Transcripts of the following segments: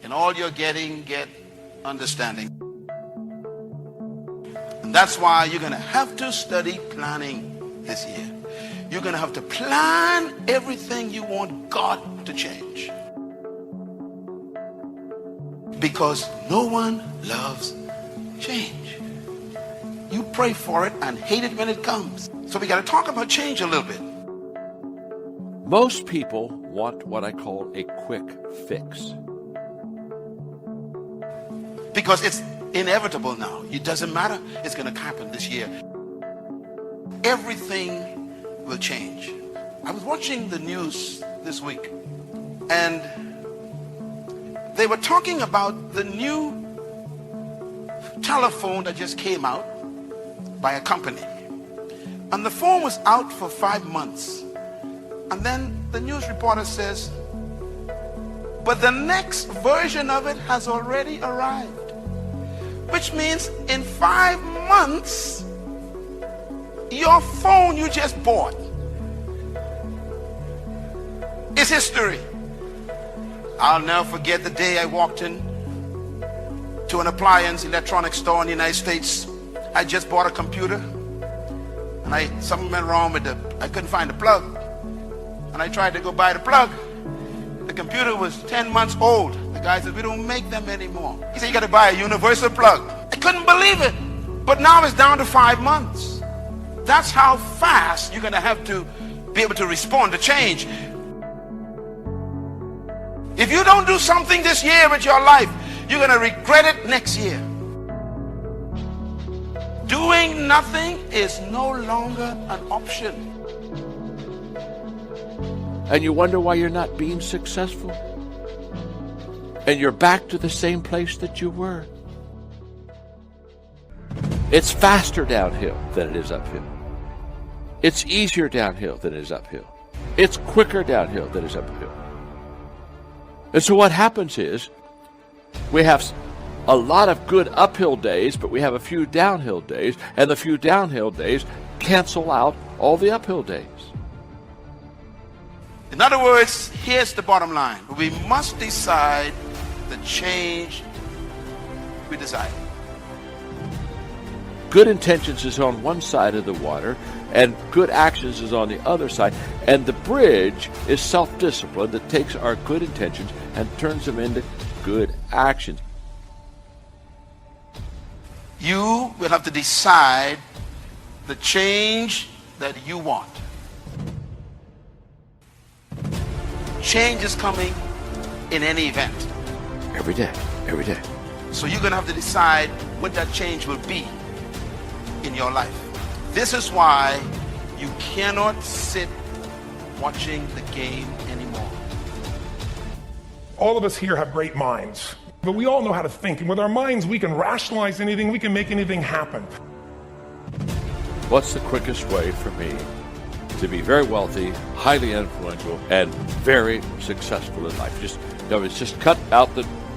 In all you're getting, get understanding. And that's why you're going to have to study planning this year. You're going to have to plan everything you want God to change. Because no one loves change. You pray for it and hate it when it comes. So we got to talk about change a little bit. Most people want what I call a quick fix. Because it's inevitable now. It doesn't matter. It's going to happen this year. Everything will change. I was watching the news this week, and they were talking about the new telephone that just came out by a company. And the phone was out for 5 months. And then the news reporter says, but the next version of it has already arrived. Which means in 5 months, your phone you just bought is history. I'll never forget the day I walked in to an appliance electronics store in the United States. I just bought a computer, and something went wrong with I couldn't find the plug. And I tried to go buy the plug. The computer was 10 months old. The guy said, we don't make them anymore. He said, you got to buy a universal plug. I couldn't believe it. But now it's down to 5 months. That's how fast you're going to have to be able to respond to change. If you don't do something this year with your life, you're going to regret it next year. Doing nothing is no longer an option. And you wonder why you're not being successful. And you're back to the same place that you were. It's faster downhill than it is uphill. It's easier downhill than it is uphill. It's quicker downhill than it is uphill. And so what happens is, we have a lot of good uphill days, but we have a few downhill days, and the few downhill days cancel out all the uphill days. In other words, here's the bottom line. We must decide the change we desire. Good intentions is on one side of the water, and good actions is on the other side. And the bridge is self-discipline that takes our good intentions and turns them into good actions. You will have to decide the change that you want. Change is coming in any event. Every day, every day. So you're going to have to decide what that change will be in your life. This is why you cannot sit watching the game anymore. All of us here have great minds, but we all know how to think. And with our minds, we can rationalize anything, we can make anything happen. What's the quickest way for me to be very wealthy, highly influential, and very successful in life? Just cut out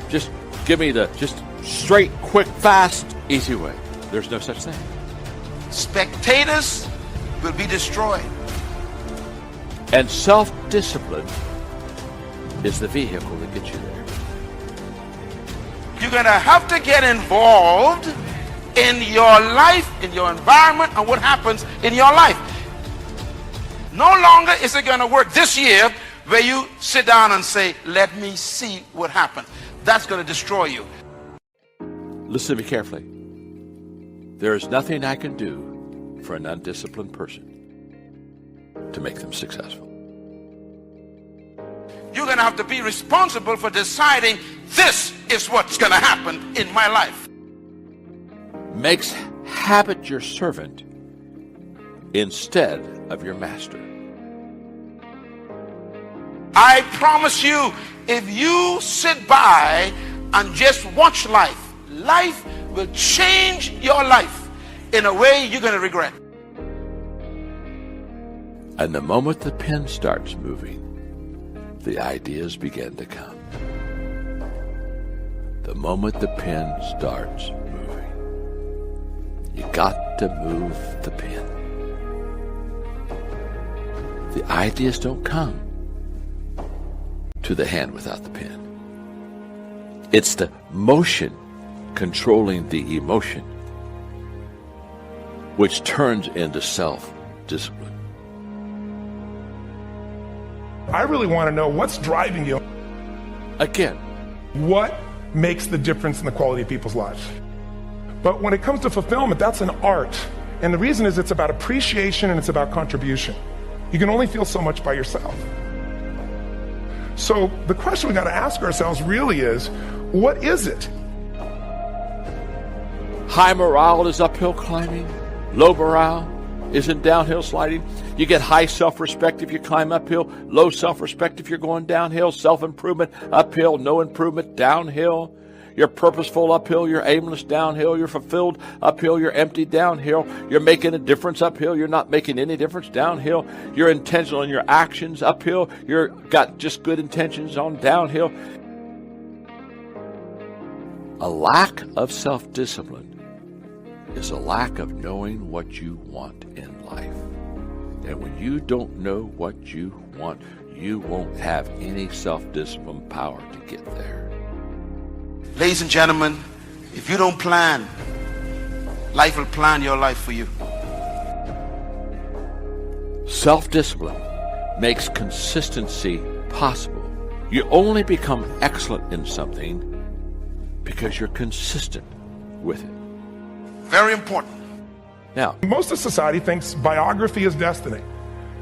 just give me the just straight, quick, fast, easy way. There's no such thing. Spectators will be destroyed. And self-discipline is the vehicle that gets you there. You're going to have to get involved in your life, in your environment, and what happens in your life. No longer is it going to work this year where you sit down and say, let me see what happened. That's going to destroy you. Listen to me carefully. There is nothing I can do for an undisciplined person to make them successful. You're going to have to be responsible for deciding this is what's going to happen in my life. Makes habit your servant instead of your master. I promise you, if you sit by and just watch life, life will change your life in a way you're going to regret. And the moment the pen starts moving, the ideas begin to come. The moment the pen starts moving, you got to move the pen. The ideas don't come to the hand without the pen. It's the motion controlling the emotion, which turns into self-discipline. I really want to know what's driving you. Again, What makes the difference in the quality of people's lives? But when it comes to fulfillment, that's an art. And the reason is it's about appreciation and it's about contribution. You can only feel so much by yourself. So the question we got to ask ourselves really is, what is it? high morale is uphill climbing. Low morale is in downhill sliding. You get high self-respect if you climb uphill. Low self-respect if you're going downhill. Self-improvement uphill. No improvement downhill. You're purposeful uphill, you're aimless downhill, you're fulfilled uphill, you're empty downhill, you're making a difference uphill, you're not making any difference downhill, you're intentional in your actions uphill, you're got just good intentions on downhill. A lack of self-discipline is a lack of knowing what you want in life. And when you don't know what you want, you won't have any self-discipline power to get there. Ladies and gentlemen, if you don't plan, life will plan your life for you. Self-discipline makes consistency possible. You only become excellent in something because you're consistent with it. Very important. Now, Most of society thinks biography is destiny.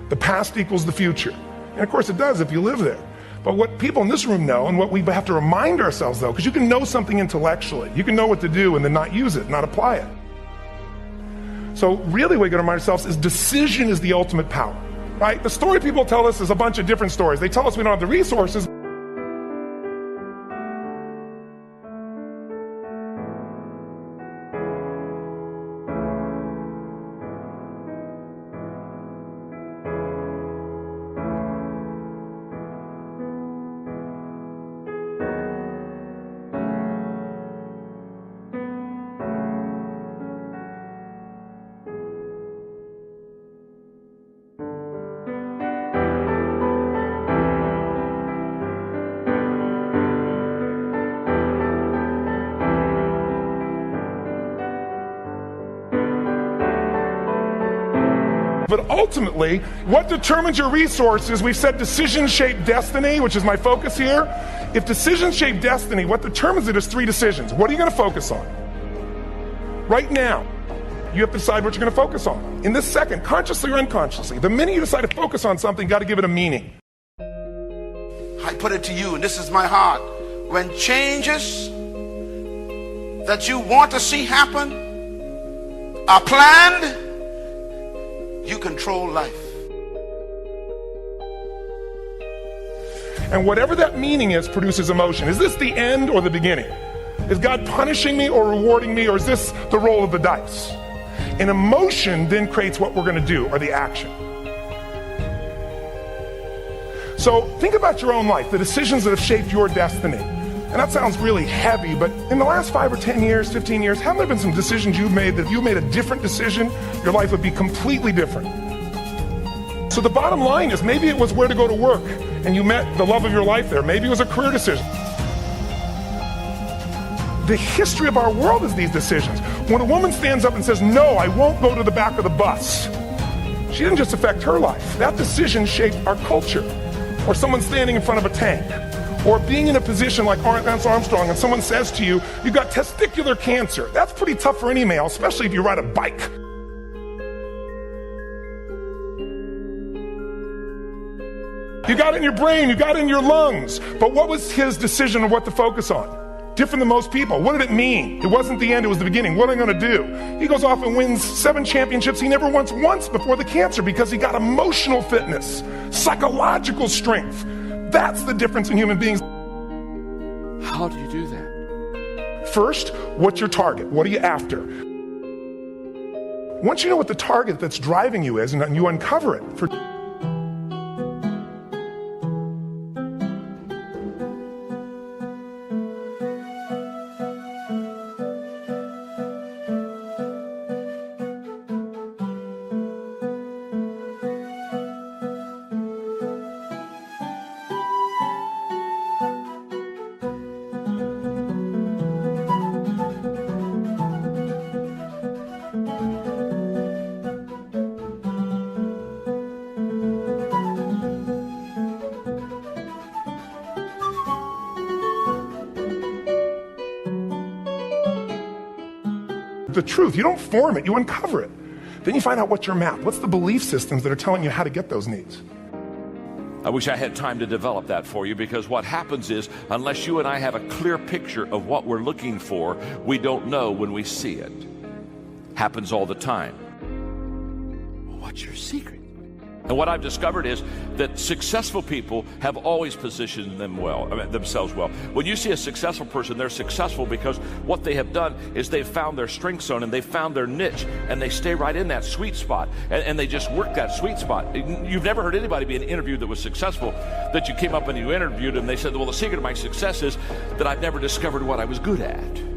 The past equals the future. And of course it does if you live there. But what people in this room know, and what we have to remind ourselves though, because you can know something intellectually, you can know what to do and then not use it, not apply it. So really what we got to remind ourselves is decision is the ultimate power, right? The story people tell us is a bunch of different stories. They tell us we don't have the resources. But ultimately, what determines your resources, we've said decisions shape destiny, which is my focus here. If decisions shape destiny, what determines it is 3 decisions. What are you going to focus on? Right now, you have to decide what you're going to focus on. In this second, consciously or unconsciously, the minute you decide to focus on something, you got to give it a meaning. I put it to you, and this is my heart. When changes that you want to see happen are planned, you control life. And whatever that meaning is produces emotion. Is this the end or the beginning? Is God punishing me or rewarding me, or is this the roll of the dice? And emotion then creates what we're going to do, or the action. So think about your own life, the decisions that have shaped your destiny. And that sounds really heavy, but in the last 5 or 10 years, 15 years, haven't there been some decisions you've made that if you made a different decision, your life would be completely different? So the bottom line is maybe it was where to go to work and you met the love of your life there. Maybe it was a career decision. The history of our world is these decisions. When a woman stands up and says, no, I won't go to the back of the bus, she didn't just affect her life. That decision shaped our culture. Or someone standing in front of a tank. Or being in a position like Lance Armstrong and someone says to you, you've got testicular cancer. That's pretty tough for any male, especially if you ride a bike. You got it in your brain, you got it in your lungs. But what was his decision of what to focus on? Different than most people. What did it mean? It wasn't the end, it was the beginning. What am I going to do? He goes off and wins 7 championships he never won once before the cancer because he got emotional fitness, psychological strength. That's the difference in human beings. how do you do that? First, what's your target? What are you after? Once you know what the target that's driving you is, and you uncover it for the truth. You don't form it, you uncover it. Then you find out what's your map. What's the belief systems that are telling you how to get those needs? I wish I had time to develop that for you, because what happens is, unless you and I have a clear picture of what we're looking for, we don't know when we see it. Happens all the time. What's your secret? And what I've discovered is that successful people have always positioned themselves well. When you see a successful person, they're successful because what they have done is they've found their strength zone and they've found their niche, and they stay right in that sweet spot, and they just work that sweet spot. You've never heard anybody be interviewed that was successful that you came up and you interviewed and they said, well, the secret of my success is that I've never discovered what I was good at.